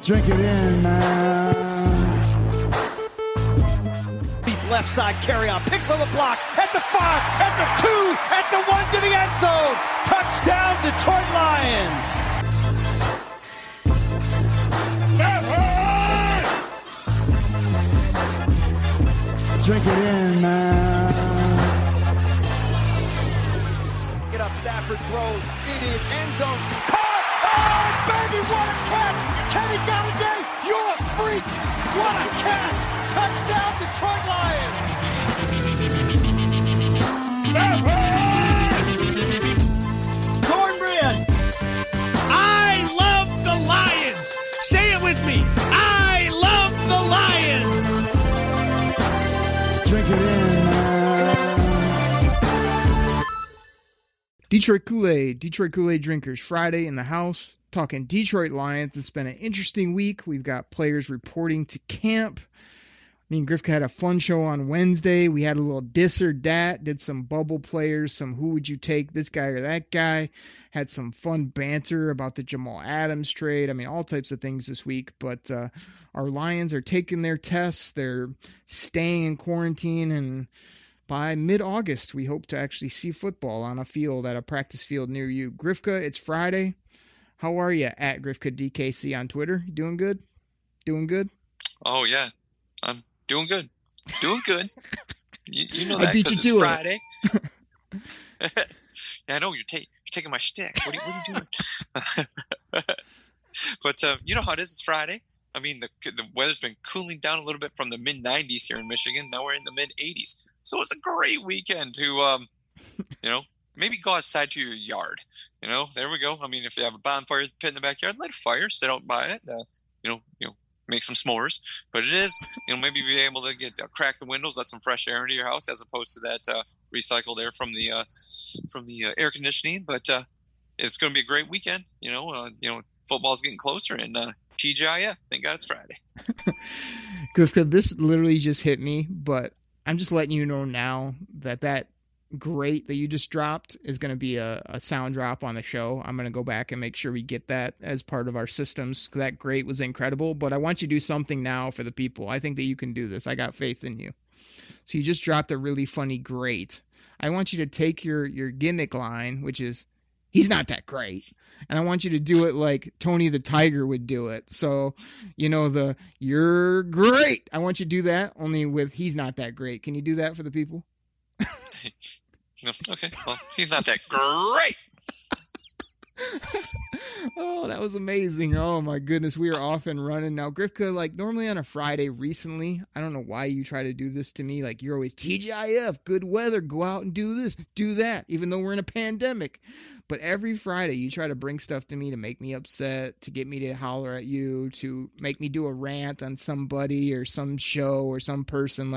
Drink it in, man. Deep left side carry on. Picks on the block. At the 5. At the 2. At the 1 to the end zone. Touchdown, Detroit Lions. Drink it in, man. Get up, Stafford throws. It is end zone. Caught! Oh, baby, what a catch! Kenny Galladay, you're a freak! What a catch! Touchdown, Detroit Lions! Cornbread! I love the Lions! Say it with me! I love the Lions! Drink it in, man. Detroit Koolaid drinkers, Friday in the house, talking Detroit Lions. It's been an interesting week. We've got players reporting to camp. Me and Grifka had a fun show on Wednesday. We had a little this or that, did some bubble players, some who would you take, this guy or that guy. Had some fun banter about the Jamal Adams trade. I mean, all types of things this week. But our Lions are taking their tests. They're staying in quarantine, and by mid-August, we hope to actually see football on a field, at a practice field near you. Grifka, it's Friday. How are you at Grifka DKC on Twitter? You doing good? Doing good? Oh, yeah. I'm doing good. Doing good. You know that because it's Friday. Yeah, I know. You're taking my shtick. What are you doing? But you know how it is. It's Friday. I mean, the weather's been cooling down a little bit from the mid-90s here in Michigan. Now we're in the mid-80s. So it's a great weekend to, maybe go outside to your yard. There we go. I mean, if you have a bonfire pit in the backyard, light a fire, sit out by it, make some s'mores. But it is, maybe be able to crack the windows, let some fresh air into your house as opposed to that recycled air from the air conditioning. But it's going to be a great weekend. Football's getting closer, and TGIF, thank God it's Friday. Grifka, this literally just hit me, but I'm just letting you know now that great that you just dropped is going to be a sound drop on the show. I'm going to go back and make sure we get that as part of our systems. That great was incredible, but I want you to do something now for the people. I think that you can do this. I got faith in you. So you just dropped a really funny great. I want you to take your gimmick line, which is, he's not that great. And I want you to do it like Tony the Tiger would do it. So, you're great. I want you to do that, only with he's not that great. Can you do that for the people? Okay. Well, he's not that great. Oh, that was amazing. Oh, my goodness. We are off and running now. Grifka, normally on a Friday recently, I don't know why you try to do this to me. You're always TGIF, good weather, go out and do this, do that, even though we're in a pandemic. But every Friday you try to bring stuff to me to make me upset, to get me to holler at you, to make me do a rant on somebody or some show or some person.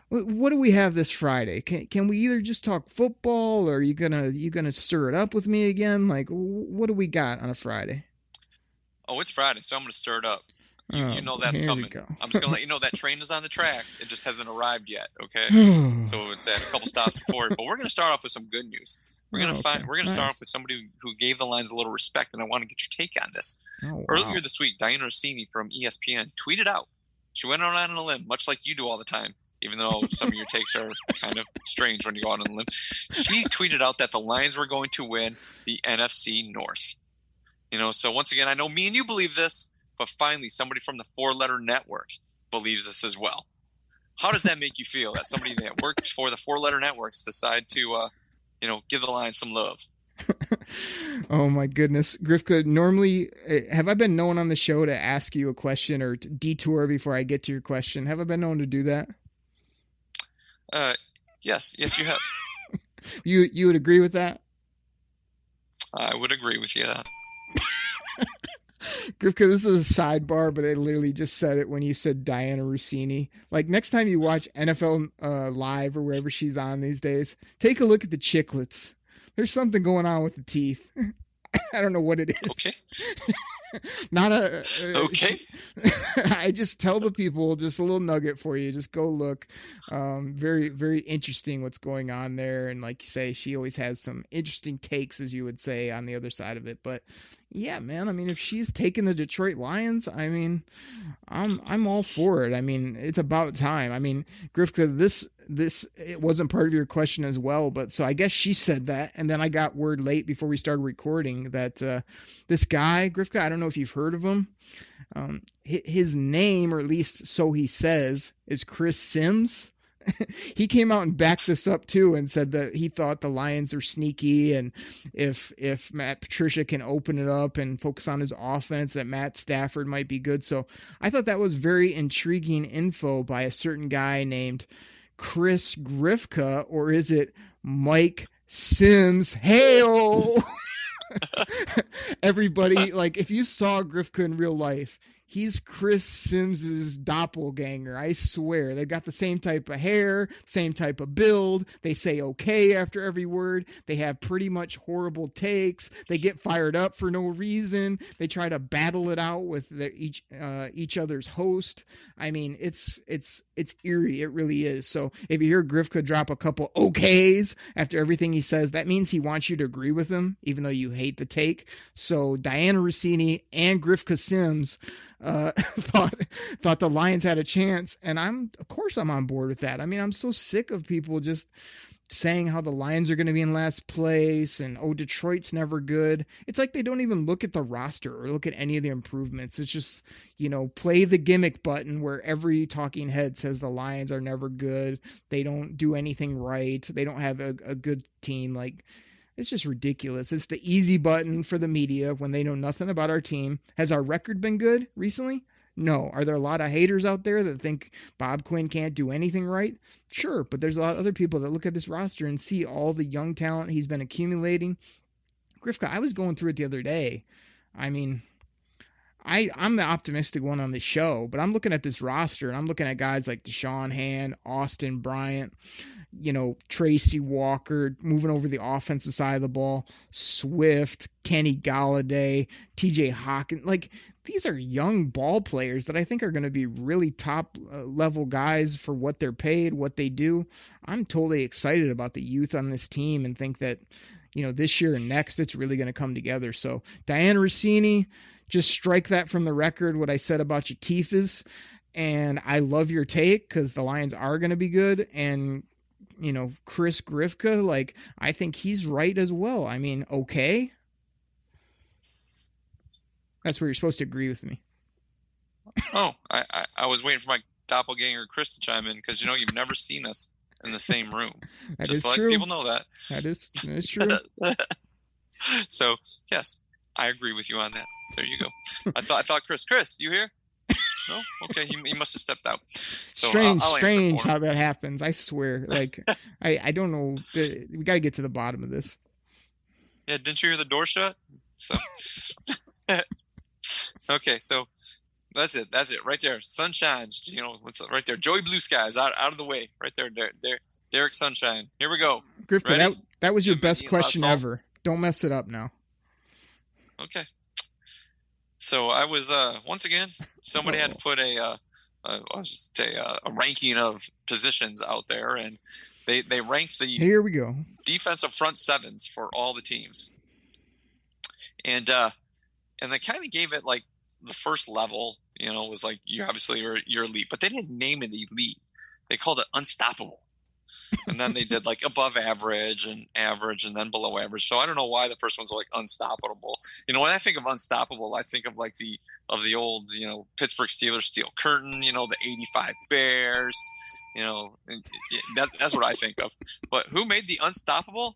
What do we have this Friday? Can we either just talk football, or are you gonna stir it up with me again? What do we got on a Friday? Oh, it's Friday, so I'm gonna stir it up. You know that's coming. I'm just gonna let you know that train is on the tracks. It just hasn't arrived yet. Okay, so it's at a couple stops before it. But we're gonna start off with some good news. We're gonna start off with somebody who gave the Lions a little respect, and I want to get your take on this. Oh, wow. Earlier this week, Diana Rossini from ESPN tweeted out. She went out on a limb, much like you do all the time, even though some of your takes are kind of strange when you go out on a limb. She tweeted out that the Lions were going to win the NFC North. So once again, I know me and you believe this, but finally somebody from the four-letter network believes this as well. How does that make you feel that somebody that works for the four-letter networks decide to, give the Lions some love? Oh, my goodness. Grifka, normally, have I been known on the show to ask you a question or to detour before I get to your question? Have I been known to do that? Yes, you have. You would agree with that? I would agree with you. Grifka, this is a sidebar, but I literally just said it when you said Diana Rossini. Next time you watch NFL Live or wherever she's on these days, take a look at the chiclets. There's something going on with the teeth. I don't know what it is. Okay. Okay. I just tell the people, just a little nugget for you. Just go look. Very, very interesting what's going on there. And like you say, she always has some interesting takes, as you would say, on the other side of it. But Yeah, man. I mean, if she's taking the Detroit Lions, I mean, I'm all for it. I mean, it's about time. I mean, Grifka, this it wasn't part of your question as well, but so I guess she said that, and then I got word late before we started recording that this guy, Grifka, I don't know if you've heard of him. His name, or at least so he says, is Chris Sims. He came out and backed this up too and said that he thought the Lions are sneaky, and if Matt Patricia can open it up and focus on his offense, that Matt Stafford might be good. So I thought that was very intriguing info by a certain guy named Chris Grifka, or is it Mike Sims? Hail! Everybody, like, if you saw Grifka in real life, he's Chris Sims's doppelganger. I swear. They've got the same type of hair, same type of build. They say okay after every word. They have pretty much horrible takes. They get fired up for no reason. They try to battle it out with each other's host. I mean, it's eerie. It really is. So if you hear Grifka drop a couple okays after everything he says, that means he wants you to agree with him, even though you hate the take. So Diana Rossini and Grifka Sims thought the Lions had a chance, and of course I'm on board with that. I mean, I'm so sick of people just saying how the Lions are going to be in last place and Detroit's never good. It's like they don't even look at the roster or look at any of the improvements. It's just, play the gimmick button where every talking head says the Lions are never good. They don't do anything right. They don't have a good team. Like, it's just ridiculous. It's the easy button for the media when they know nothing about our team. Has our record been good recently? No. Are there a lot of haters out there that think Bob Quinn can't do anything right? Sure, but there's a lot of other people that look at this roster and see all the young talent he's been accumulating. Grifka, I was going through it the other day. I mean, I'm the optimistic one on the show, but I'm looking at this roster and I'm looking at guys like Deshaun Hand, Austin Bryant, Tracy Walker moving over the offensive side of the ball, Swift, Kenny Golladay, TJ Hawkins. Like, these are young ball players that I think are going to be really top level guys for what they're paid, what they do. I'm totally excited about the youth on this team and think that, this year and next, it's really going to come together. So Diana Rossini, just strike that from the record, what I said about your Tifas. And I love your take because the Lions are going to be good. And, Chris Grifka, like, I think he's right as well. I mean, okay. That's where you're supposed to agree with me. Oh, I was waiting for my doppelganger Chris to chime in because, you've never seen us in the same room. That Just is to let true. people know that. That is true. So, yes, I agree with you on that. There you go. I thought Chris, you here? No? Okay, he must have stepped out. So strange I'll answer for him. how that happens. I swear. Like, I don't know. We got to get to the bottom of this. Yeah, didn't you hear the door shut? So, okay, so that's it right there. Sunshine, what's right there? Joey Blue Skies out of the way, right there. Derek Sunshine. Here we go. Grifka, that was your best Eating question lots of ever. Don't mess it up now. Okay. So I was once again, somebody had to put a ranking of positions out there, and they ranked the Here we go. defensive front sevens for all the teams, and they kind of gave it like the first level, was like you're elite, but they didn't name it elite. They called it unstoppable. And then they did like above average and then below average. So I don't know why the first one's like unstoppable. When I think of unstoppable, I think of like the old, Pittsburgh Steelers steel curtain, the 85 Bears, that's what I think of. But who made the unstoppable?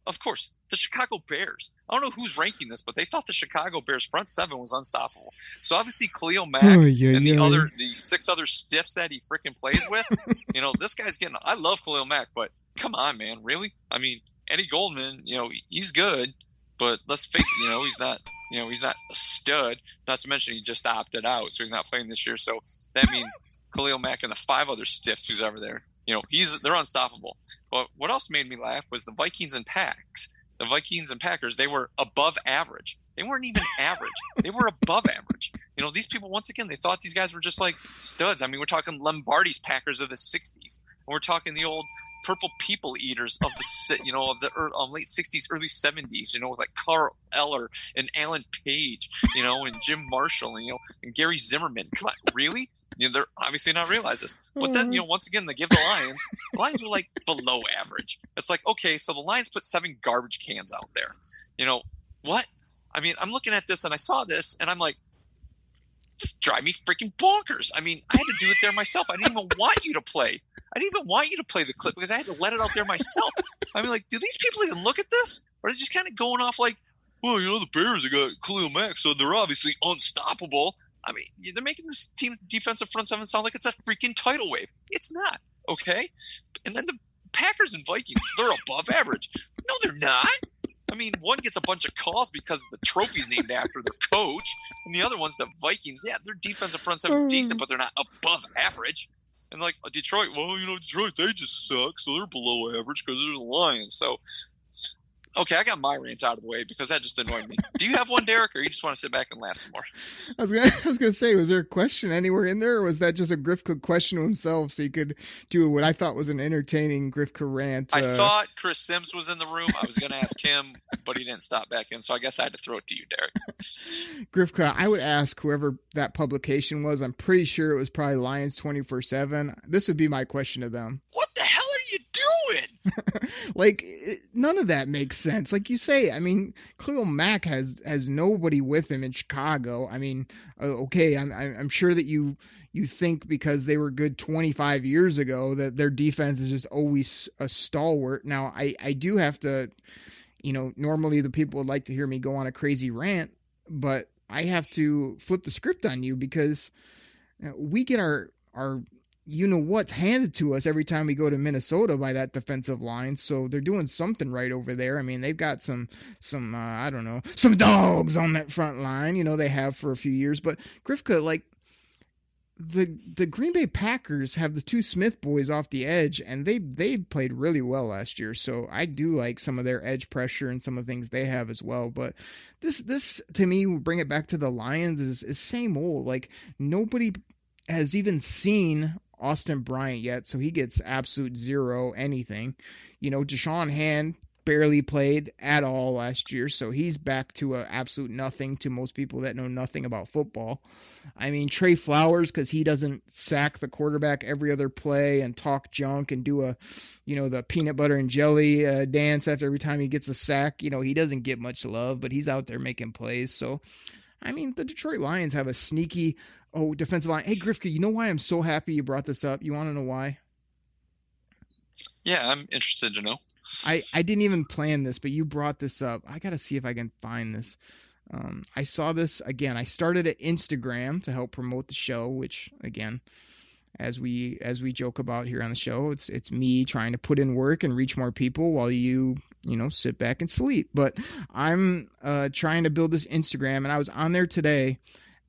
Of course, the Chicago Bears. I don't know who's ranking this, but they thought the Chicago Bears front seven was unstoppable. So obviously Khalil Mack and the six other stiffs that he freaking plays with, this guy's getting. I love Khalil Mack, but come on, man, really? I mean, Eddie Goldman, he's good, but let's face it, he's not a stud. Not to mention he just opted out, so he's not playing this year. So that means Khalil Mack and the five other stiffs who's ever there. They're unstoppable. But what else made me laugh was the Vikings and Packs. The Vikings and Packers, they were above average. They weren't even average. They were above average. These people, once again, they thought these guys were just like studs. I mean, we're talking Lombardi's Packers of the 60s. we're talking the old purple people eaters of the late 60s, early 70s, with like Carl Eller and Alan Page, and Jim Marshall, and Gary Zimmerman. Come on, really? They're obviously not realize this. But then, once again, they give the Lions were like below average. It's like, okay, so the Lions put 7 garbage cans out there. What? I mean, I'm looking at this and I saw this and I'm like, just drive me freaking bonkers. I mean, I had to do it there myself. I didn't even want you to play. I didn't even want you to play the clip because I had to let it out there myself. I mean, like, do these people even look at this? Or are they just kind of going off like, well, the Bears have got Khalil Mack, so they're obviously unstoppable. I mean, they're making this team defensive front seven sound like it's a freaking tidal wave. It's not, okay? And then the Packers and Vikings, they're above average. No, they're not. I mean, one gets a bunch of calls because the trophy's named after their coach, and the other one's the Vikings. Yeah, their defensive front seven decent, but they're not above average. And like Detroit, well, Detroit, they just suck, so they're below average because they're the Lions. So, okay, I got my rant out of the way because that just annoyed me. Do you have one, Derek, or you just want to sit back and laugh some more? I was going to say, was there a question anywhere in there, or was that just a Grifka question to himself so you could do what I thought was an entertaining Grifka rant? I thought Chris Sims was in the room. I was going to ask him, but he didn't stop back in, so I guess I had to throw it to you, Derek. Grifka, I would ask whoever that publication was. I'm pretty sure it was probably Lions 24/7. This would be my question to them. What the hell are you doing? Like, none of that makes sense. Like you say, I mean, Khalil Mack has nobody with him in Chicago. I mean, okay, I'm sure that you think because they were good 25 years ago that their defense is just always a stalwart. Now, I do have to, normally the people would like to hear me go on a crazy rant, but I have to flip the script on you because we get our what's handed to us every time we go to Minnesota by that defensive line. So they're doing something right over there. I mean, they've got some I don't know, some dogs on that front line, they have for a few years. But Grifka, like, the Green Bay Packers have the 2 Smith boys off the edge, and they played really well last year. So I do like some of their edge pressure and some of the things they have as well. But this to me, bring it back to the Lions is same old. Like, nobody has even seen Austin Bryant yet, so he gets absolute zero anything. Deshaun Hand barely played at all last year, so he's back to a absolute nothing to most people that know nothing about football. I mean, Trey Flowers, because he doesn't sack the quarterback every other play and talk junk and do the peanut butter and jelly dance after every time he gets a sack. He doesn't get much love, but he's out there making plays. So, I mean, the Detroit Lions have a sneaky defensive line. Hey, Grifka, you know why I'm so happy you brought this up? You want to know why? Yeah, I'm interested to know. I didn't even plan this, but you brought this up. I got to see if I can find this. I saw this again. I started at Instagram to help promote the show, which, again, as we joke about here on the show, it's me trying to put in work and reach more people while you sit back and sleep. But I'm trying to build this Instagram, and I was on there today.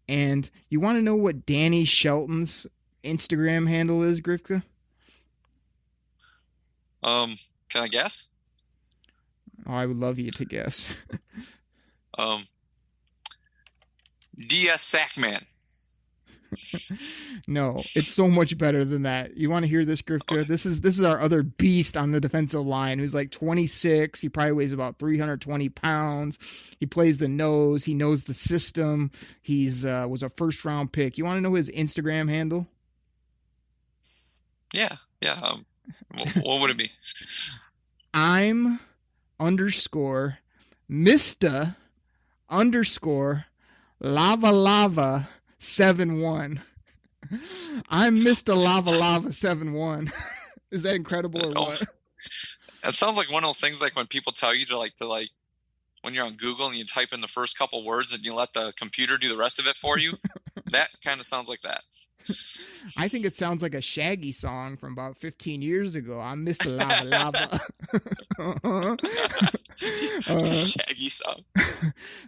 And you want to know what Danny Shelton's Instagram handle is, Grifka? Can I guess? Oh, I would love you to guess. DS Sackman. No, it's so much better than that. You want to hear this, Grifka? Okay. This is our other beast on the defensive line who's like 26. He probably weighs about 320 pounds. He plays the nose. He knows the system. He's was a first round pick. You want to know his Instagram handle? Yeah. What would it be? I'm _ Mr. _ Lava 71. I'm Mr. Lava 71. Is that incredible or what? That sounds like one of those things like when people tell you to like when you're on Google and you type in the first couple words and you let the computer do the rest of it for you. That kind of sounds like that. I think it sounds like a Shaggy song from about 15 years ago. I'm Mr. Lava. It's a Shaggy song.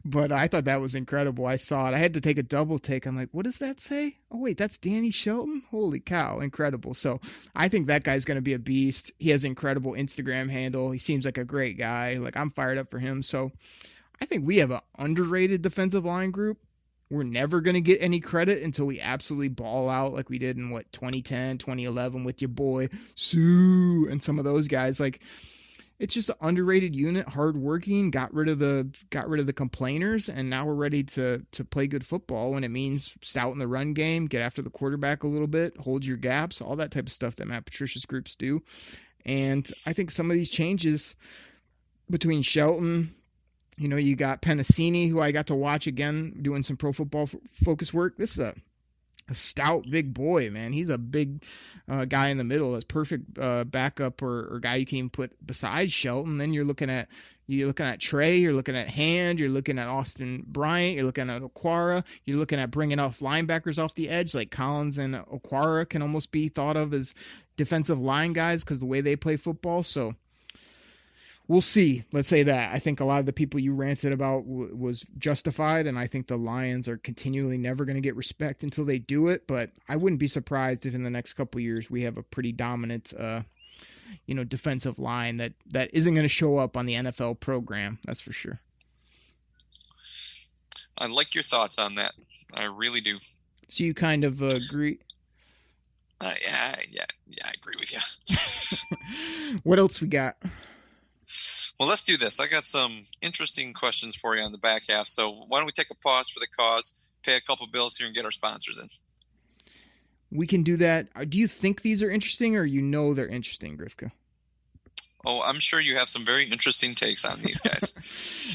But I thought that was incredible. I saw it. I had to take a double take. I'm like, what does that say? Oh, wait, that's Danny Shelton? Holy cow, incredible. So I think that guy's going to be a beast. He has an incredible Instagram handle. He seems like a great guy. Like, I'm fired up for him. So I think we have an underrated defensive line group. we're never going to get any credit until we absolutely ball out like we did in 2010, 2011 with your boy Sue and some of those guys. Like, it's just an underrated unit, hardworking, got rid of the complainers, and now we're ready to play good football when it means stout in the run game, get after the quarterback a little bit, hold your gaps, all that type of stuff that Matt Patricia's groups do. And I think some of these changes between Shelton, you got Penasini, who I got to watch again doing some Pro Football Focus work. This is a stout big boy, man. He's a big guy in the middle. That's perfect backup or guy you can even put beside Shelton. Then you're looking at Trey, you're looking at Hand, you're looking at Austin Bryant, you're looking at Okwara, you're looking at bringing off linebackers off the edge like Collins and Okwara can almost be thought of as defensive line guys because the way they play football. So we'll see. Let's say that. I think a lot of the people you ranted about was justified, and I think the Lions are continually never going to get respect until they do it. But I wouldn't be surprised if in the next couple of years we have a pretty dominant, defensive line that isn't going to show up on the NFL program. That's for sure. I like your thoughts on that. I really do. So you kind of agree? Yeah, I agree with you. What else we got? Well, let's do this. I got some interesting questions for you on the back half. So why don't we take a pause for the cause, pay a couple bills here, and get our sponsors in? We can do that. Do you think these are interesting, or they're interesting, Grifka? Oh, I'm sure you have some very interesting takes on these guys.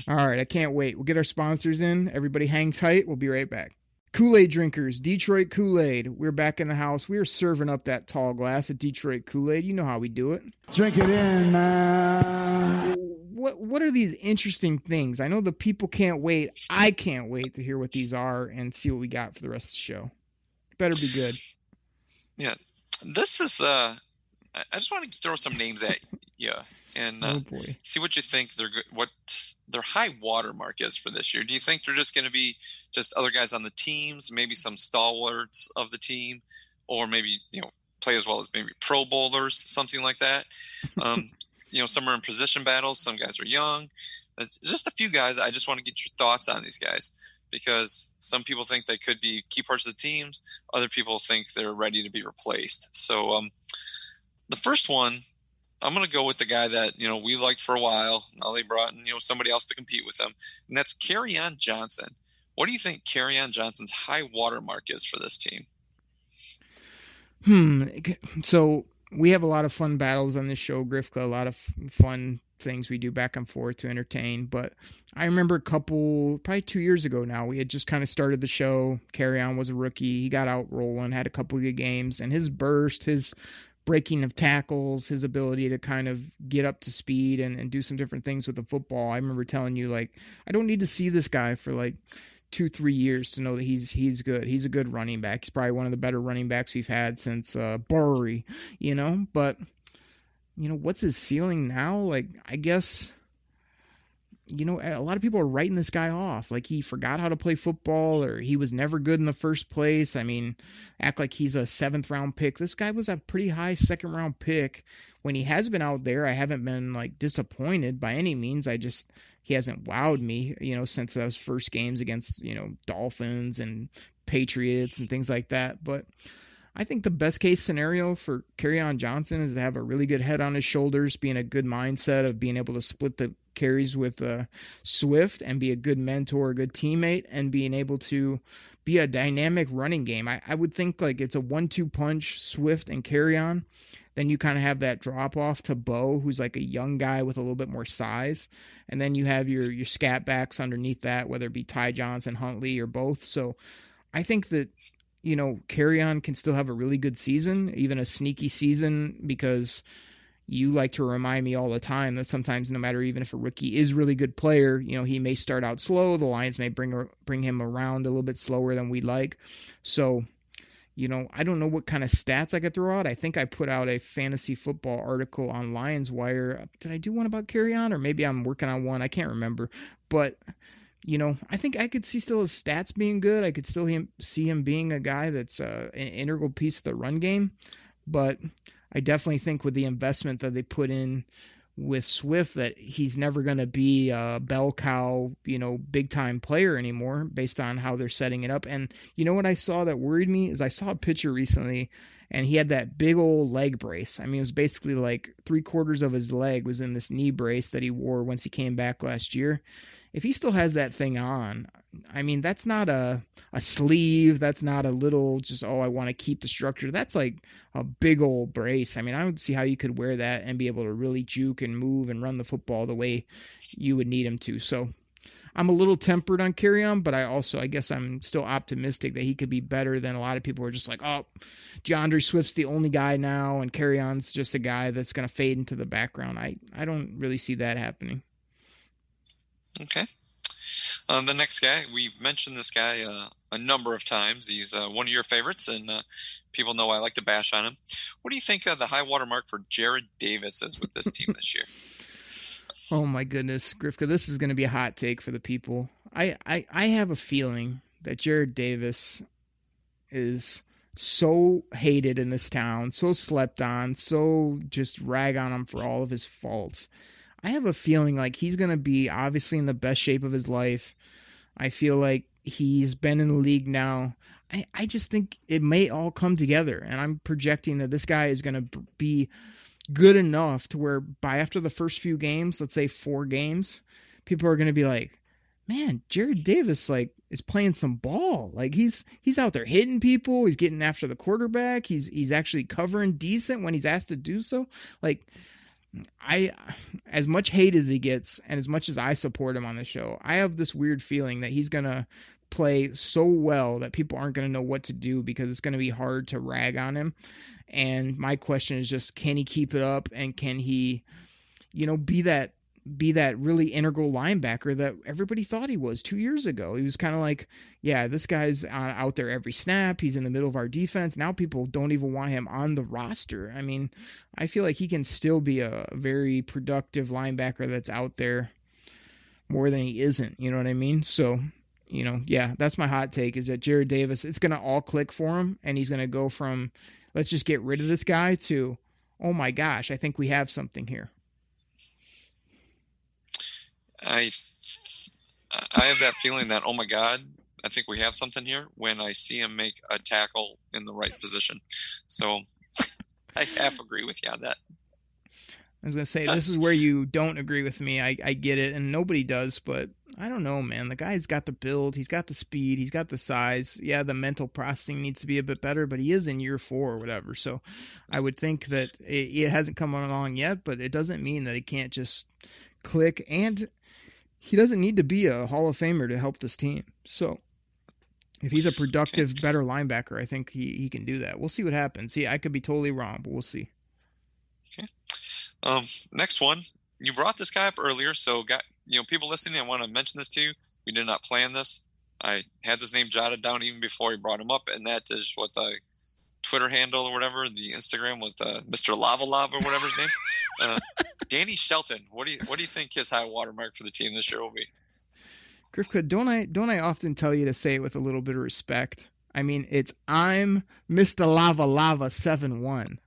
All right, I can't wait. We'll get our sponsors in. Everybody hang tight. We'll be right back. Kool-Aid drinkers, Detroit Koolaid. We're back in the house. We are serving up that tall glass of Detroit Koolaid. You know how we do it. Drink it in, man. What are these interesting things? I know the people can't wait. I can't wait to hear what these are and see what we got for the rest of the show. Better be good. Yeah, this is. I just want to throw some names at you and see what you think. What their high water mark is for this year. Do you think they're just going to be just other guys on the teams, maybe some stalwarts of the team, or maybe play as well as maybe Pro Bowlers, something like that? Some are in position battles. Some guys are young. Just a few guys. I just want to get your thoughts on these guys because some people think they could be key parts of the teams. Other people think they're ready to be replaced. So the first one, I'm going to go with the guy that, we liked for a while. Now they brought in, somebody else to compete with him, and that's Kerryon Johnson. What do you think Kerryon Johnson's high water mark is for this team? So we have a lot of fun battles on this show, Grifka, a lot of fun things we do back and forth to entertain. But I remember probably 2 years ago now, we had just kind of started the show. Kerryon was a rookie. He got out rolling, had a couple of good games, and his burst, his breaking of tackles, his ability to kind of get up to speed and do some different things with the football. I remember telling you, I don't need to see this guy for 2-3 years to know that he's good. He's a good running back. He's probably one of the better running backs we've had since Burry, But, what's his ceiling now? I guess, a lot of people are writing this guy off. He forgot how to play football or he was never good in the first place. I mean, act like he's a 7th round pick. This guy was a pretty high 2nd round pick. When he has been out there, I haven't been disappointed by any means. He hasn't wowed me, since those first games against, Dolphins and Patriots and things like that. But I think the best case scenario for Kerryon Johnson is to have a really good head on his shoulders, be in a good mindset of being able to split the carries with Swift and be a good mentor, a good teammate, and being able to be a dynamic running game. I would think it's a 1-2 punch, Swift and Kerryon. Then you kind of have that drop off to Bo, who's a young guy with a little bit more size. And then you have your scat backs underneath that, whether it be Ty Johnson, Huntley, or both. So I think that, Kerryon can still have a really good season, even a sneaky season, because you like to remind me all the time that sometimes no matter even if a rookie is a really good player, he may start out slow. The Lions may bring him around a little bit slower than we'd like. So, I don't know what kind of stats I could throw out. I think I put out a fantasy football article on Lions Wire. Did I do one about Kerryon, or maybe I'm working on one? I can't remember. But, I think I could see still his stats being good. I could still see him being a guy that's an integral piece of the run game. But I definitely think with the investment that they put in with Swift that he's never going to be a bell cow, big time player anymore based on how they're setting it up. And you know what I saw that worried me is I saw a picture recently and he had that big old leg brace. I mean, it was basically like 3/4 of his leg was in this knee brace that he wore once he came back last year. If he still has that thing on, I mean, that's not a sleeve. That's not a little just, I want to keep the structure. That's like a big old brace. I mean, I don't see how you could wear that and be able to really juke and move and run the football the way you would need him to. So I'm a little tempered on Kerryon, but I guess I'm still optimistic that he could be better than a lot of people who are just like, DeAndre Swift's the only guy now and Kerryon's just a guy that's going to fade into the background. I don't really see that happening. Okay. The next guy, we've mentioned this guy a number of times. He's one of your favorites, and people know I like to bash on him. What do you think the high water mark for Jared Davis is with this team this year? Oh, my goodness, Grifka, this is going to be a hot take for the people. I have a feeling that Jared Davis is so hated in this town, so slept on, so just rag on him for all of his faults. I have a feeling like he's going to be obviously in the best shape of his life. I feel like he's been in the league now. I just think it may all come together, and I'm projecting that this guy is going to be good enough to where by after the first few games, let's say 4 games, people are going to be like, man, Jared Davis is playing some ball. Like he's out there hitting people. He's getting after the quarterback. He's actually covering decent when he's asked to do so. Like, as much hate as he gets and as much as I support him on the show, I have this weird feeling that he's going to play so well that people aren't going to know what to do because it's going to be hard to rag on him. And my question is just, can he keep it up and can he, be that really integral linebacker that everybody thought he was 2 years ago? He was kind of like, yeah, this guy's out there every snap. He's in the middle of our defense. Now people don't even want him on the roster. I mean, I feel like he can still be a very productive linebacker that's out there more than he isn't. You know what I mean? So, yeah, that's my hot take is that Jared Davis, it's going to all click for him. And he's going to go from, let's just get rid of this guy to, oh my gosh, I think we have something here. I have that feeling that, oh my God, I think we have something here when I see him make a tackle in the right position. So I half agree with you on that. I was going to say, this is where you don't agree with me. I get it, and nobody does, but I don't know, man. The guy's got the build. He's got the speed. He's got the size. Yeah, the mental processing needs to be a bit better, but he is in year 4 or whatever. So I would think that it hasn't come along yet, but it doesn't mean that it can't just click. And he doesn't need to be a Hall of Famer to help this team. So if he's a productive, better linebacker, I think he can do that. We'll see what happens. See, I could be totally wrong, but we'll see. Okay. Next one. You brought this guy up earlier, so people listening, I want to mention this to you. We did not plan this. I had his name jotted down even before he brought him up, and that is what the Twitter handle or whatever, the Instagram with Mr. Lava Lava or whatever his name. Danny Shelton. What do you think his high watermark for the team this year will be? Grifka, don't I often tell you to say it with a little bit of respect? I mean, I'm Mr. Lava Lava 7-1.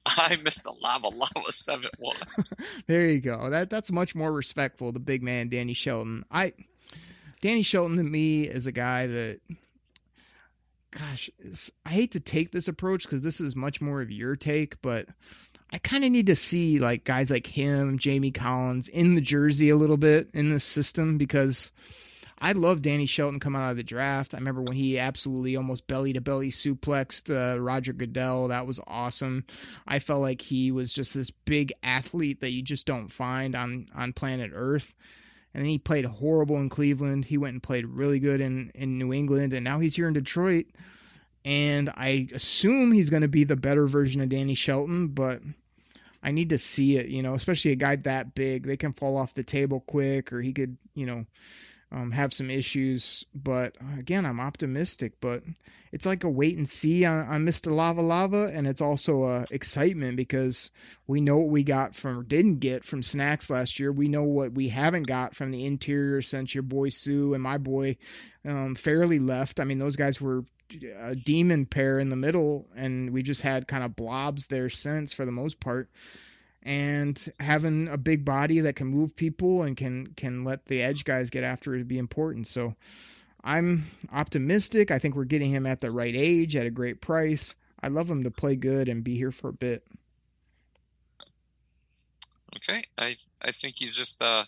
I'm Mr. Lava Lava 7-1. There you go. That's much more respectful to big man Danny Shelton. Danny Shelton to me is a guy that, gosh, I hate to take this approach because this is much more of your take, but I kind of need to see like guys like him, Jamie Collins in the jersey a little bit in this system because I love Danny Shelton coming out of the draft. I remember when he absolutely almost belly-to-belly suplexed Roger Goodell. That was awesome. I felt like he was just this big athlete that you just don't find on planet Earth. And then he played horrible in Cleveland. He went and played really good in New England, and now he's here in Detroit. And I assume he's going to be the better version of Danny Shelton, but I need to see it, especially a guy that big. They can fall off the table quick, or he could, have some issues. But again, I'm optimistic, but it's like a wait and see on Mr. Lava Lava. And it's also excitement because we know what we didn't get from Snacks last year. We know what we haven't got from the interior since your boy Sue and my boy Fairley left. I mean, those guys were a demon pair in the middle, and we just had kind of blobs there since for the most part. and having a big body that can move people and can let the edge guys get after it would be important. So I'm optimistic. I think we're getting him at the right age at a great price. I'd love him to play good and be here for a bit. Okay, I think he's just I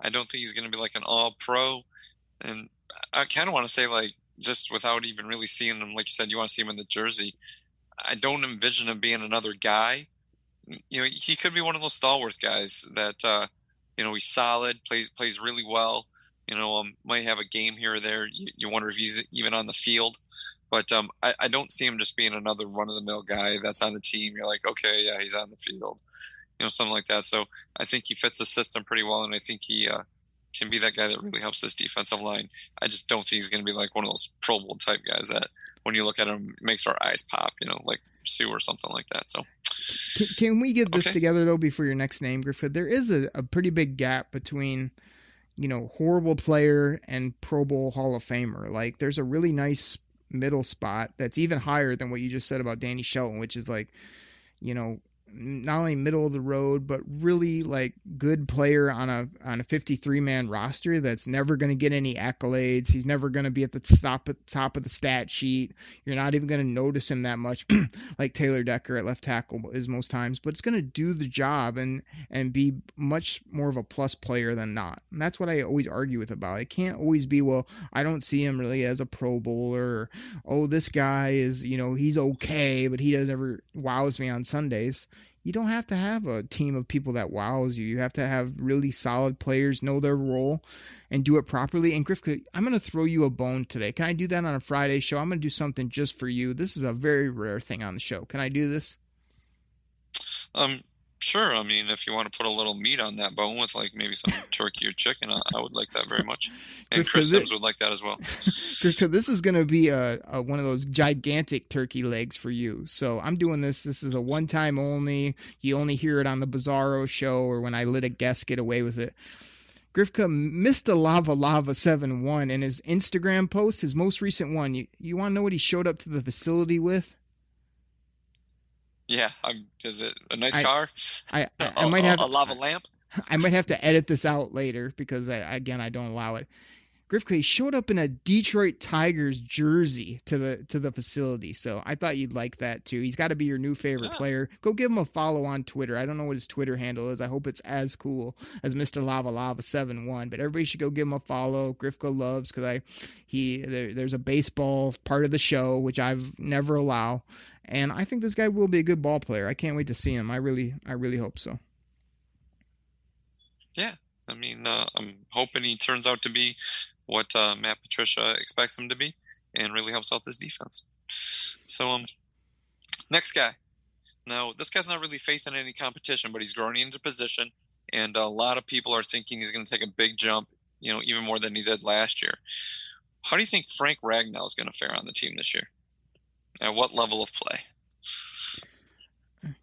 don't think he's going to be like an all-pro, and I kind of want to say, like, just without even really seeing him, like you said, you want to see him in the jersey. I don't envision him being another guy. You know, he could be one of those stalwart guys that you know, he's solid, plays really well. You know, might have a game here or there. You wonder if he's even on the field. But I don't see him just being another run-of-the-mill guy that's on the team. You're like, okay, yeah, he's on the field. You know, something like that. So I think he fits the system pretty well, and I think he can be that guy that really helps this defensive line. I just don't think he's going to be like one of those Pro Bowl type guys that when you look at him, makes our eyes pop, you know, like Sue or something like that. So can we get this together, though, before your next name, Griffith? There is a pretty big gap between, you know, horrible player and Pro Bowl Hall of Famer. Like, there's a really nice middle spot that's even higher than what you just said about Danny Shelton, which is like, you know, not only middle of the road, but really like good player on a 53-man roster that's never going to get any accolades. He's never going to be at the top of the stat sheet. You're not even going to notice him that much, like Taylor Decker at left tackle is most times. But it's going to do the job and be much more of a plus player than not. And that's what I always argue with about. It can't always be, well, I don't see him really as a Pro Bowler, or, oh, this guy is, you know, he's okay, but he doesn't ever wows me on Sundays. You don't have to have a team of people that wows you. You have to have really solid players, know their role, and do it properly. And Griff, I'm going to throw you a bone today. Can I do that on a Friday show? I'm going to do something just for you. This is a very rare thing on the show. Can I do this? Sure. I mean, if you want to put a little meat on that bone with like maybe some turkey or chicken, I would like that very much. And Chris Sims would like that as well. This is going to be one of those gigantic turkey legs for you. So I'm doing this. This is a one-time only. You only hear it on the Bizarro show or when I let a guest get away with it. Grifka missed a Lava 7-1 in his Instagram post, his most recent one. You want to know what he showed up to the facility with? Yeah, is it a nice car? I might have a lava lamp. I might have to edit this out later because I don't allow it. Grifka showed up in a Detroit Tigers jersey to the facility, so I thought you'd like that too. He's got to be your new favorite player. Go give him a follow on Twitter. I don't know what his Twitter handle is. I hope it's as cool as Mr. Lava 71. But everybody should go give him a follow. Grifka loves because there's a baseball part of the show which I've never allow, and I think this guy will be a good ball player. I can't wait to see him. I really hope so. Yeah, I mean, I'm hoping he turns out to be what Matt Patricia expects him to be and really helps out this defense. So next guy. Now, this guy's not really facing any competition, but he's growing into position, and a lot of people are thinking he's going to take a big jump, you know, even more than he did last year. How do you think Frank Ragnow is going to fare on the team this year? At what level of play?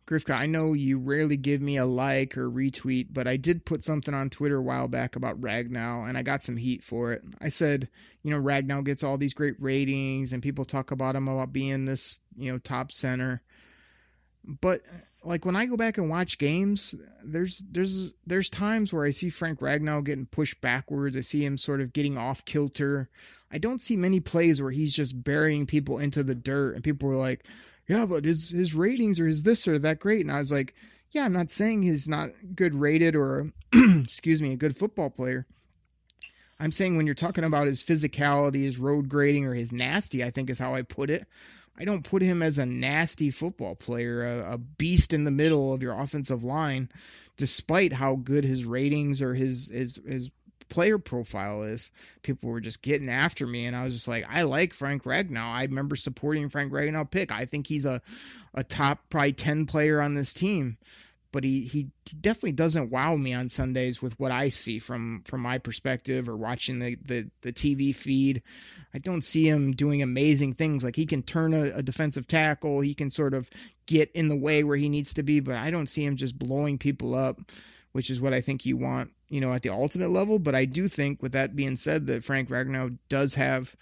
Grifka, I know you rarely give me a like or retweet, but I did put something on Twitter a while back about Ragnow, and I got some heat for it. I said, you know, Ragnow gets all these great ratings, and people talk about him about being this, you know, top center. But like when I go back and watch games, there's times where I see Frank Ragnow getting pushed backwards. I see him sort of getting off kilter. I don't see many plays where he's just burying people into the dirt, and people were like, yeah, but his ratings or his this or that great. And I was like, yeah, I'm not saying he's not good rated or, excuse me, a good football player. I'm saying when you're talking about his physicality, his road grading, or his nasty, I think is how I put it. I don't put him as a nasty football player, a beast in the middle of your offensive line, despite how good his ratings or his player profile is. People were just getting after me, and I was just like, I like Frank Ragnow. I remember supporting Frank Ragnow pick. I think he's a top probably 10 player on this team, but he definitely doesn't wow me on Sundays with what I see from my perspective or watching the TV feed. I don't see him doing amazing things. Like he can turn a defensive tackle, he can sort of get in the way where he needs to be, but I don't see him just blowing people up, which is what I think you want, you know, at the ultimate level. But I do think, with that being said, that Frank Ragnow does have,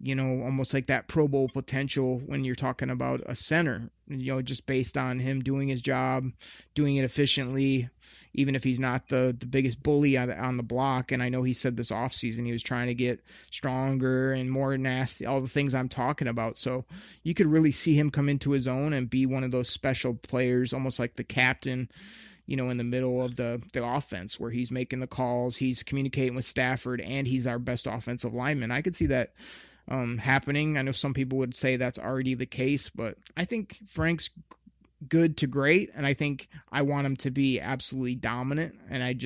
almost like that Pro Bowl potential when you're talking about a center, just based on him doing his job, doing it efficiently, even if he's not the biggest bully on the block. And I know he said this offseason he was trying to get stronger and more nasty, all the things I'm talking about. So you could really see him come into his own and be one of those special players, almost like the captain, in the middle of the offense, where he's making the calls, he's communicating with Stafford, and he's our best offensive lineman. I could see that happening. I know some people would say that's already the case, but I think Frank's good to great, and I think I want him to be absolutely dominant, and I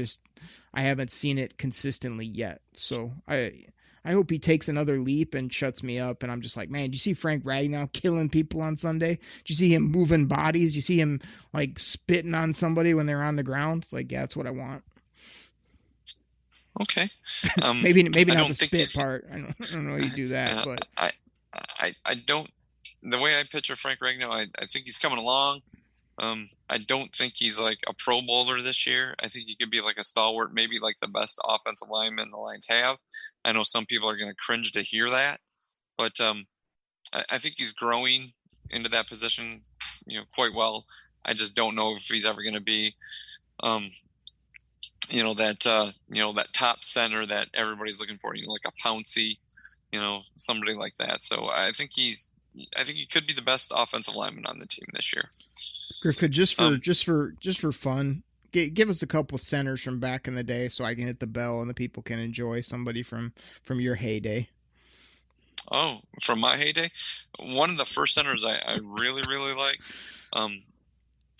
haven't seen it consistently yet. So I hope he takes another leap and shuts me up, and I'm just like, man, did you see Frank Ragnow killing people on Sunday? Did you see him moving bodies? Did you see him like spitting on somebody when they're on the ground? Like, yeah, that's what I want. Okay. Maybe not the spit part. I don't know how you do that, but I don't. The way I picture Frank Ragnow, I think he's coming along. I don't think he's like a Pro Bowler this year. I think he could be like a stalwart, maybe like the best offensive lineman the Lions have. I know some people are going to cringe to hear that, but I think he's growing into that position, quite well. I just don't know if he's ever going to be, that top center that everybody's looking for, like a Pouncey, somebody like that. So I think he could be the best offensive lineman on the team this year. Griffin, just for fun, give us a couple centers from back in the day so I can hit the bell and the people can enjoy somebody from your heyday. Oh, from my heyday? One of the first centers I really, really liked,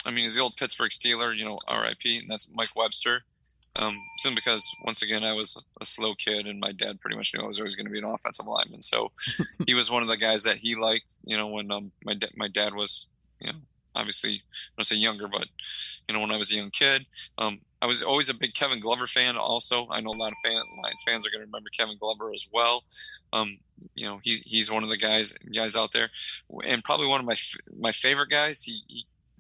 is the old Pittsburgh Steeler, RIP, and that's Mike Webster. Simply because, once again, I was a slow kid, and my dad pretty much knew I was always going to be an offensive lineman. So he was one of the guys that he liked, when my dad was, obviously, I don't say younger, but, when I was a young kid. I was always a big Kevin Glover fan also. I know a lot of Lions fans are going to remember Kevin Glover as well. He's one of the guys out there. And probably one of my favorite guys.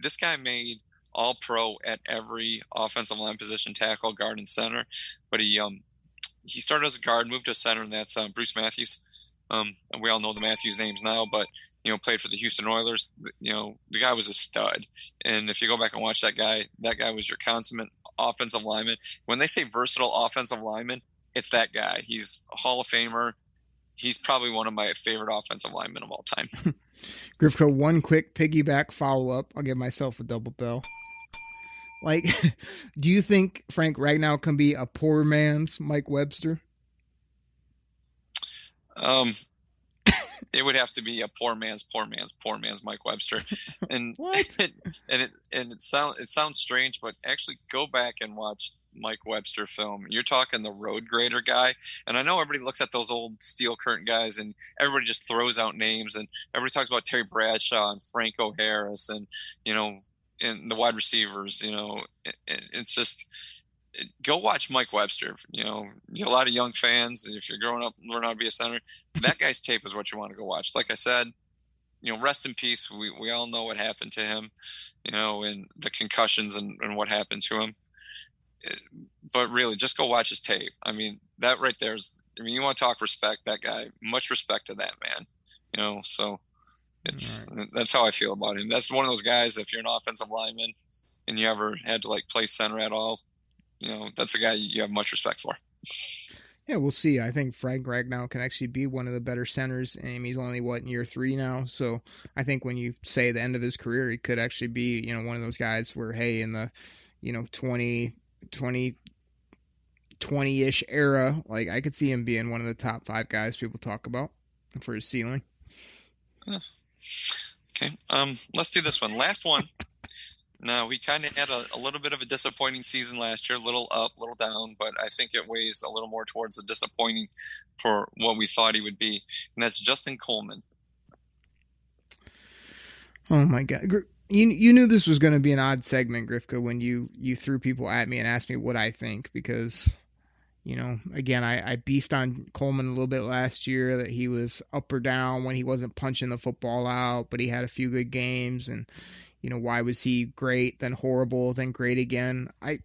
This guy made All-Pro at every offensive line position, tackle, guard, and center. But he started as a guard, moved to center, and that's Bruce Matthews. And we all know the Matthews names now, but played for the Houston Oilers. The guy was a stud. And if you go back and watch that guy was your consummate offensive lineman. When they say versatile offensive lineman, it's that guy. He's a Hall of Famer. He's probably one of my favorite offensive linemen of all time. Grifko, one quick piggyback follow-up. I'll give myself a double bell. Like, do you think Frank Ragnow can be a poor man's Mike Webster? It would have to be a poor man's Mike Webster. And what? it sounds strange, but actually go back and watch Mike Webster film. You're talking the road grader guy. And I know everybody looks at those old steel curtain guys and everybody just throws out names, and everybody talks about Terry Bradshaw and Franco Harris and and the wide receivers. It's just, go watch Mike Webster. A lot of young fans, if you're growing up learning how to be a center, that guy's tape is what you want to go watch. Like I said, rest in peace. We all know what happened to him, and the concussions and what happened to him. But really, just go watch his tape. That right there is, you want to talk respect, that guy, much respect to that man, so that's how I feel about him. That's one of those guys, if you're an offensive lineman and you ever had to play center at all, that's a guy you have much respect for. Yeah, we'll see. I think Frank Ragnow can actually be one of the better centers, and he's only, in year 3 now. So I think when you say the end of his career, he could actually be, one of those guys where, hey, in the, 20-ish era, I could see him being one of the top 5 guys people talk about for his ceiling. Okay. Let's do this one. Last one. Now, we kind of had a little bit of a disappointing season last year, a little up, a little down, but I think it weighs a little more towards the disappointing for what we thought he would be, and that's Justin Coleman. Oh, my God. You knew this was going to be an odd segment, Grifka, when you threw people at me and asked me what I think, because, again, I beefed on Coleman a little bit last year that he was up or down when he wasn't punching the football out, but he had a few good games, and why was he great, then horrible, then great again? I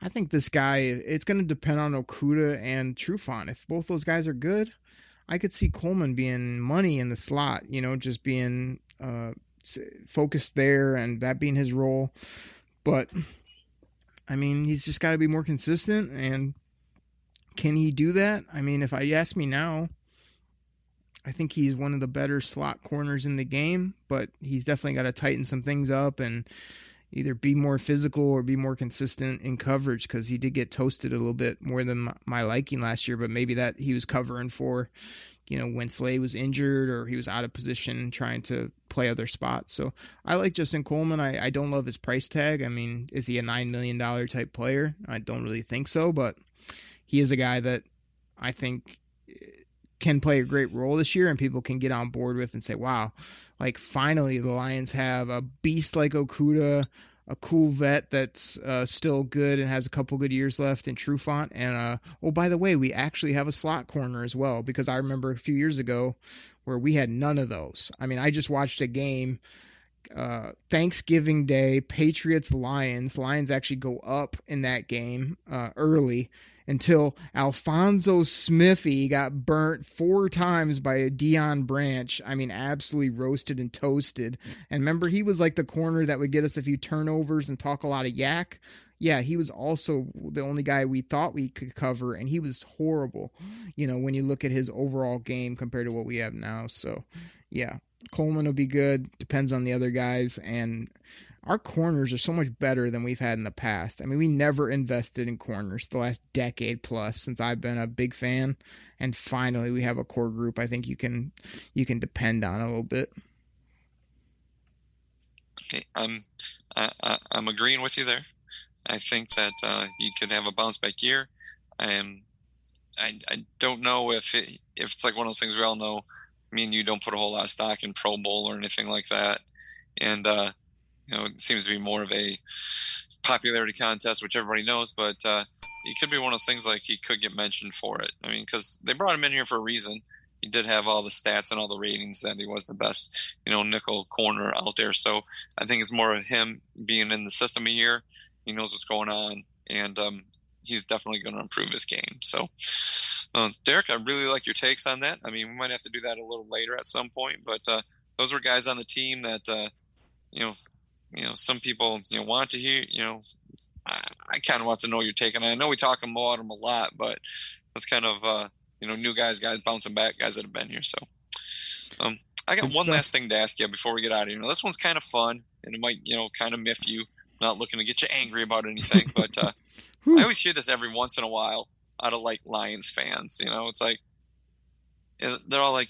think this guy, it's going to depend on Okudah and Trufant. If both those guys are good, I could see Coleman being money in the slot, just being focused there and that being his role. But, I mean, he's just got to be more consistent. And can he do that? I mean, if you ask me now, I think he's one of the better slot corners in the game, but he's definitely got to tighten some things up and either be more physical or be more consistent in coverage, because he did get toasted a little bit more than my liking last year, but maybe that he was covering for, when Slay was injured or he was out of position trying to play other spots. So I like Justin Coleman. I don't love his price tag. I mean, is he a $9 million type player? I don't really think so, but he is a guy that I think can play a great role this year and people can get on board with and say, wow, like finally the Lions have a beast like Okudah, a cool vet that's still good and has a couple good years left in Trufant. And, oh, by the way, we actually have a slot corner as well, because I remember a few years ago where we had none of those. I mean, I just watched a game, Thanksgiving Day, Patriots-Lions. Lions actually go up in that game early, until Alfonso Smithy got burnt 4 times by a Deion Branch. I mean, absolutely roasted and toasted. And remember, he was like the corner that would get us a few turnovers and talk a lot of yak. Yeah, he was also the only guy we thought we could cover, and he was horrible, when you look at his overall game compared to what we have now. So, yeah, Coleman will be good. Depends on the other guys. And our corners are so much better than we've had in the past. I mean, we never invested in corners the last decade plus since I've been a big fan. And finally, we have a core group I think you can depend on a little bit. Okay, I'm agreeing with you there. I think that he could have a bounce back year. I don't know if it's like one of those things we all know. Me and you don't put a whole lot of stock in Pro Bowl or anything like that, and it seems to be more of a popularity contest, which everybody knows. But it could be one of those things like he could get mentioned for it. I mean, because they brought him in here for a reason. He did have all the stats and all the ratings that he was the best, nickel corner out there. So I think it's more of him being in the system a year. He knows what's going on, and he's definitely going to improve his game. So, Derek, I really like your takes on that. I mean, we might have to do that a little later at some point, but those were guys on the team that, some people, want to hear, I kind of want to know your take. And I know we talk about them a lot, but that's kind of, new guys bouncing back, guys that have been here. So I got one last thing to ask you before we get out of here. This one's kind of fun, and it might, kind of miff you. Not looking to get you angry about anything, but I always hear this every once in a while out of like Lions fans. It's like they're all like,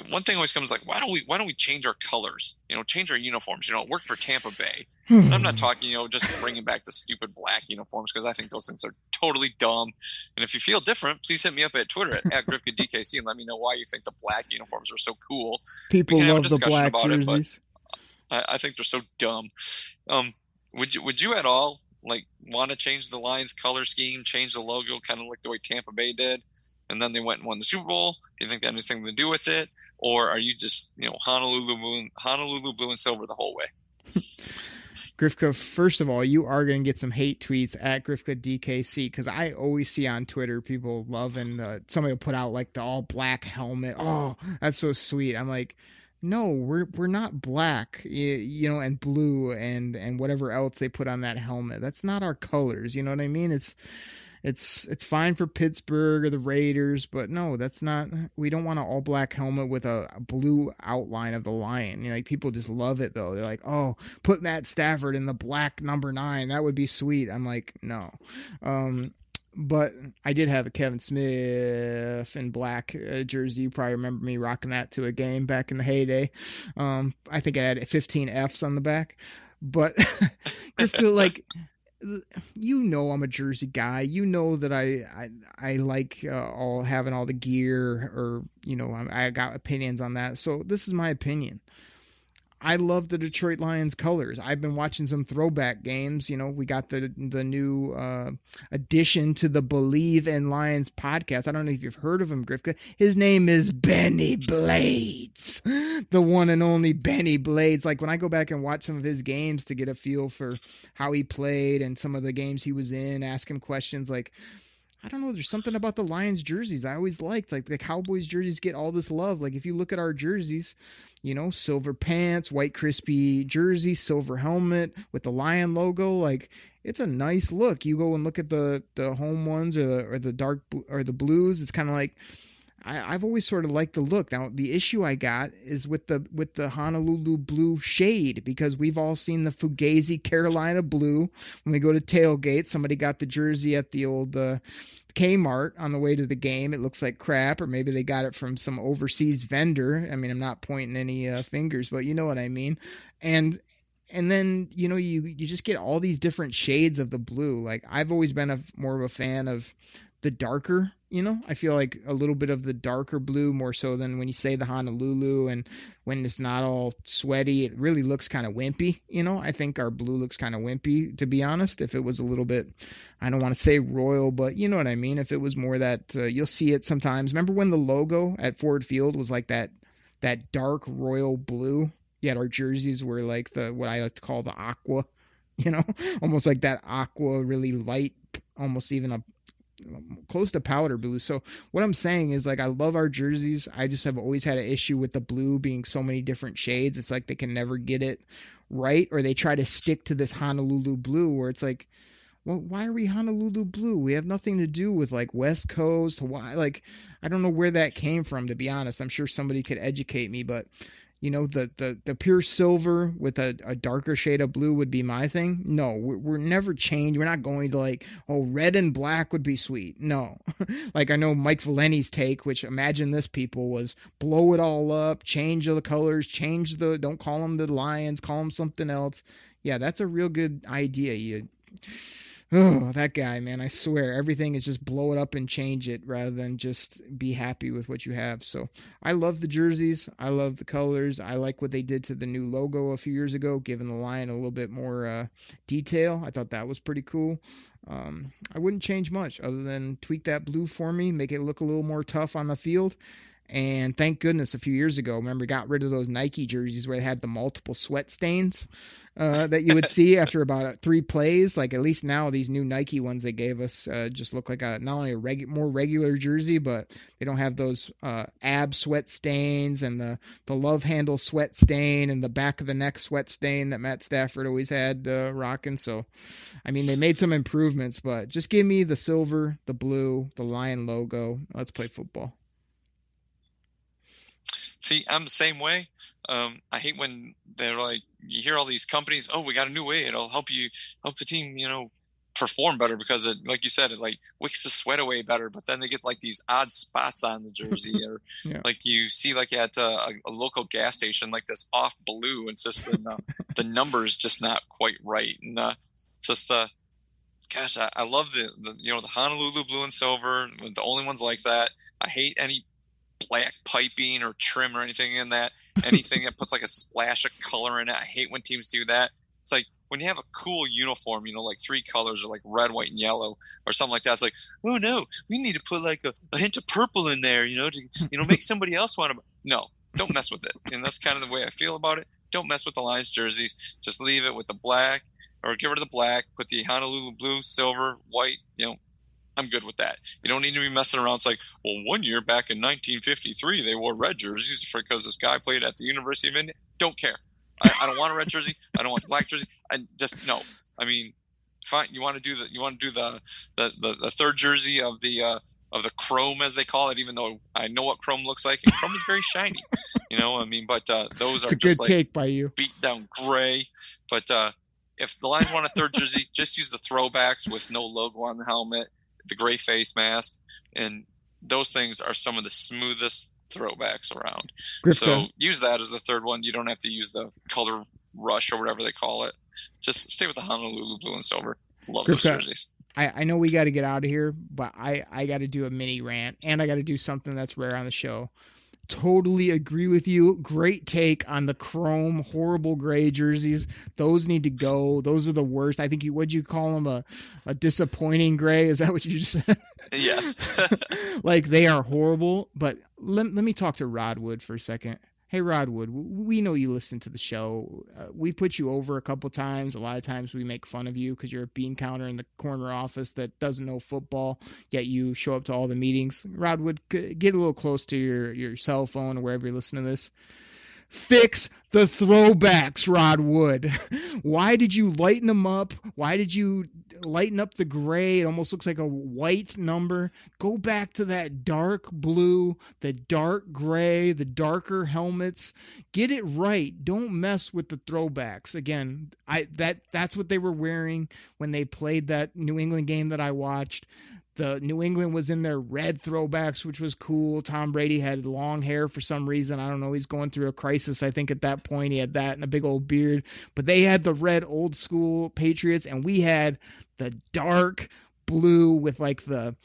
one thing always comes like, why don't we change our colors? Change our uniforms. Work for Tampa Bay. And I'm not talking, just bringing back the stupid black uniforms, because I think those things are totally dumb. And if you feel different, please hit me up at Twitter at GrifkaDKC and let me know why you think the black uniforms are so cool. People we can love have a discussion the black about jerseys. it, but I think they're so dumb. Would you at all want to change the Lions color scheme, change the logo, kind of like the way Tampa Bay did, and then they went and won the Super Bowl? Do you think that has anything to do with it, or are you just Honolulu blue and silver the whole way? Grifka, first of all, you are going to get some hate tweets at GrifkaDKC, because I always see on Twitter people loving somebody will put out like the all black helmet. Oh, that's so sweet. I'm like, no, we're not black, and blue and whatever else they put on that helmet. That's not our colors. You know what I mean? It's fine for Pittsburgh or the Raiders, but no, that's not. We don't want an all black helmet with a blue outline of the lion. People just love it though. They're like, oh, put Matt Stafford in the black number 9. That would be sweet. I'm like, no. But I did have a Kevin Smith in black jersey. You probably remember me rocking that to a game back in the heyday. I think I had 15 Fs on the back. But I feel like, I'm a jersey guy. That I like having all the gear, or I got opinions on that. So this is my opinion. I love the Detroit Lions colors. I've been watching some throwback games. We got the new addition to the Believe in Lions podcast. I don't know if you've heard of him, Grifka. His name is Benny Blades, the one and only Benny Blades. Like when I go back and watch some of his games to get a feel for how he played and some of the games he was in, ask him questions, like I don't know. There's something about the Lions jerseys I always liked. Like the Cowboys jerseys get all this love. Like if you look at our jerseys, silver pants, white crispy jersey, silver helmet with the Lion logo. Like it's a nice look. You go and look at the home ones or the dark or the blues. It's kind of like I've always sort of liked the look. Now the issue I got is with the Honolulu blue shade, because we've all seen the Fugazi Carolina blue. When we go to tailgate, somebody got the jersey at the old Kmart on the way to the game. It looks like crap, or maybe they got it from some overseas vendor. I mean, I'm not pointing any fingers, but you know what I mean. And then you just get all these different shades of the blue. Like I've always been more of a fan of the darker, I feel like a little bit of the darker blue more so than when you say the Honolulu, and when it's not all sweaty, it really looks kind of wimpy. I think our blue looks kind of wimpy, to be honest. If it was a little bit, I don't want to say royal, but you know what I mean. If it was more that, you'll see it sometimes. Remember when the logo at Ford Field was like that dark royal blue? Yet our jerseys were like what I like to call the aqua, almost like that aqua, really light, almost even a close to powder blue. So what I'm saying is, like, I love our jerseys. I just have always had an issue with the blue being so many different shades. It's like they can never get it right, or they try to stick to this Honolulu blue where it's like, well, why are we Honolulu blue? We have nothing to do with like West Coast, Hawaii. Like, I don't know where that came from, to be honest. I'm sure somebody could educate me, but the pure silver with a darker shade of blue would be my thing. No, we're never changed. We're not going to like, red and black would be sweet. No. Like I know Mike Valenti's take, which imagine this people, was blow it all up, change the colors, don't call them the Lions, call them something else. Yeah, that's a real good idea. Oh, that guy, man, I swear, everything is just blow it up and change it rather than just be happy with what you have. So I love the jerseys. I love the colors. I like what they did to the new logo a few years ago, giving the lion a little bit more detail. I thought that was pretty cool. I wouldn't change much other than tweak that blue for me, make it look a little more tough on the field. And thank goodness a few years ago, remember, got rid of those Nike jerseys where they had the multiple sweat stains that you would see after about 3 plays. Like at least now these new Nike ones they gave us just look like not only a more regular jersey, but they don't have those ab sweat stains and the love handle sweat stain and the back of the neck sweat stain that Matt Stafford always had rocking. So, I mean, they made some improvements, but just give me the silver, the blue, the Lion logo. Let's play football. See, I'm the same way. I hate when they're like, you hear all these companies, we got a new way. It'll help the team, perform better because it, like you said, it like wicks the sweat away better. But then they get like these odd spots on the jersey, or yeah. Like you see like at a local gas station, like this off blue. And it's just the numbers just not quite right. And it's just gosh, I love the Honolulu blue and silver, the only ones like that. I hate any black piping or trim or anything in that. Anything that puts like a splash of color in it. I hate when teams do that. It's like when you have a cool uniform, like 3 colors or like red, white, and yellow or something like that. It's like, oh no, we need to put like a hint of purple in there, to make somebody else want to. No, don't mess with it. And that's kind of the way I feel about it. Don't mess with the Lions jerseys. Just leave it with the black, or get rid of the black. Put the Honolulu blue, silver, white. I'm good with that. You don't need to be messing around. It's like, well, one year back in 1953, they wore red jerseys because this guy played at the University of Indiana. Don't care. I don't want a red jersey. I don't want the black jersey. I just no. I mean, fine. You want to do the third jersey of the chrome, as they call it, even though I know what chrome looks like, and chrome is very shiny. But those are just like take by you. Beat down gray. But if the Lions want a third jersey, just use the throwbacks with no logo on the helmet, the gray face mask, and those things are some of the smoothest throwbacks around. So use that as the third one. You don't have to use the color rush or whatever they call it. Just stay with the Honolulu blue and silver. Love those jerseys. I know we got to get out of here, but I got to do a mini rant, and I got to do something that's rare on the show. Totally agree with you. Great take on the chrome, horrible gray jerseys. Those need to go. Those are the worst. I think what'd you call them? A disappointing gray? Is that what you just said? Yes. Like they are horrible. But let me talk to Rod Wood for a second. Hey, Rod Wood, we know you listen to the show. We put you over a couple times. A lot of times we make fun of you because you're a bean counter in the corner office that doesn't know football, yet you show up to all the meetings. Rod Wood, get a little close to your cell phone or wherever you listen to this. Fix the throwbacks, Rod Wood. Why did you lighten them up? Why did you lighten up the gray? It almost looks like a white number. Go back to that dark blue, the dark gray, the darker helmets. Get it right. Don't mess with the throwbacks. Again, that's what they were wearing when they played that New England game that I watched. The New England was in their red throwbacks, which was cool. Tom Brady had long hair for some reason. I don't know. He's going through a crisis. I think at that point he had that and a big old beard. But they had the red old school Patriots, and we had the dark blue with like the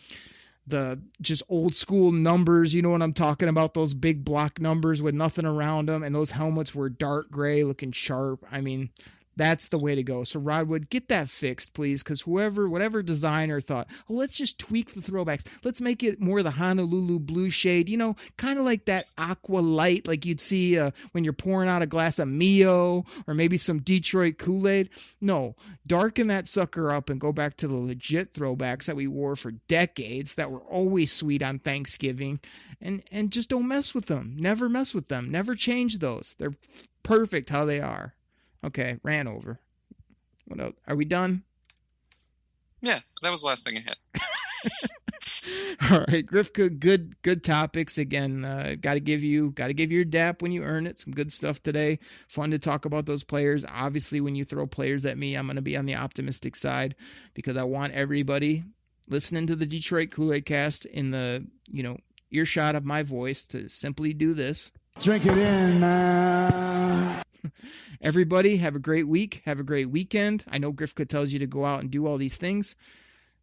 just old school numbers. You know what I'm talking about? Those big block numbers with nothing around them. And those helmets were dark gray looking sharp. I mean, that's the way to go. So Rod Wood, get that fixed, please, because whatever designer thought, oh, let's just tweak the throwbacks. Let's make it more the Honolulu blue shade, kind of like that aqua light like you'd see when you're pouring out a glass of Mio or maybe some Detroit Koolaid. No, darken that sucker up and go back to the legit throwbacks that we wore for decades that were always sweet on Thanksgiving, and just don't mess with them. Never mess with them. Never change those. They're perfect how they are. Okay, ran over. What else? Are we done? Yeah, that was the last thing I had. All right, Grifka, good topics again. Got to give you your dap when you earn it. Some good stuff today. Fun to talk about those players. Obviously, when you throw players at me, I'm going to be on the optimistic side because I want everybody listening to the Detroit Koolaid Cast in the earshot of my voice to simply do this. Drink it in, man. Everybody, have a great week. Have a great weekend. I know Grifka tells you to go out and do all these things.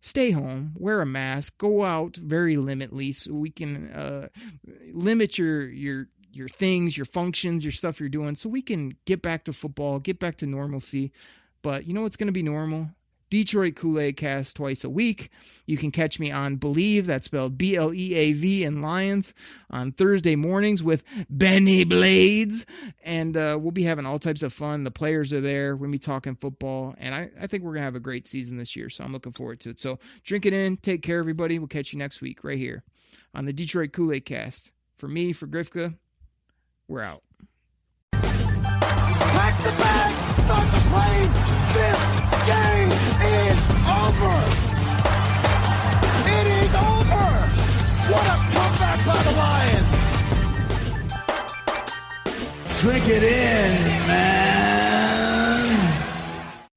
Stay home. Wear a mask. Go out very limitly so we can limit your things, your functions, your stuff you're doing so we can get back to football, get back to normalcy. But you know what's going to be normal? Detroit Koolaid Cast twice a week. You can catch me on Believe, that's spelled BLEAV in Lions, on Thursday mornings with Benny Blades. And we'll be having all types of fun. The players are there. We're going to be talking football. And I think we're going to have a great season this year. So I'm looking forward to it. So drink it in. Take care, everybody. We'll catch you next week right here on the Detroit Koolaid Cast. For me, for Grifka, we're out. Pack the bag, start the plane. This game is over. It is over. What a comeback by the Lions. Drink it in, man.